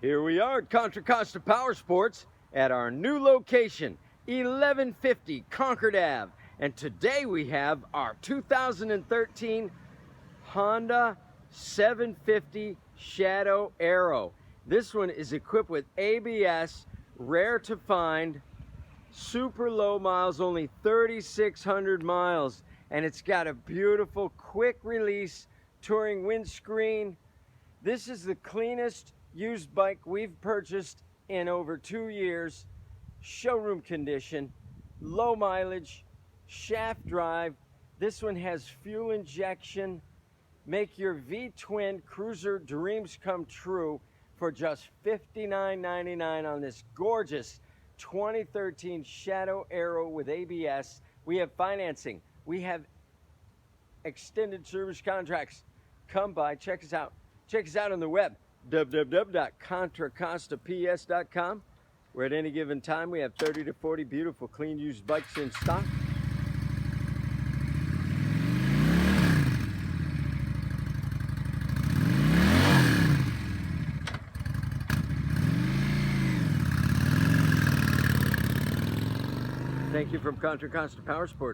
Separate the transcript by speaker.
Speaker 1: Here we are at Contra Costa Powersports at our new location, 1150 Concord Ave. And today we have our 2013 Honda 750 Shadow Aero. This one is equipped with ABS, rare to find, super low miles, only 3,600 miles. And it's got a beautiful quick release touring windscreen. This is the cleanest used bike we've purchased in over 2 years. Showroom condition, low mileage, shaft drive. This one has fuel injection. Make your V-twin cruiser dreams come true for just $59.99 on this gorgeous 2013 Shadow Aero with ABS. We have financing. We have extended service contracts. Come by, check us out. Check us out on the web, www.contracostaps.com, where at any given time we have 30 to 40 beautiful clean used bikes in stock. Thank you from Contra Costa Powersports.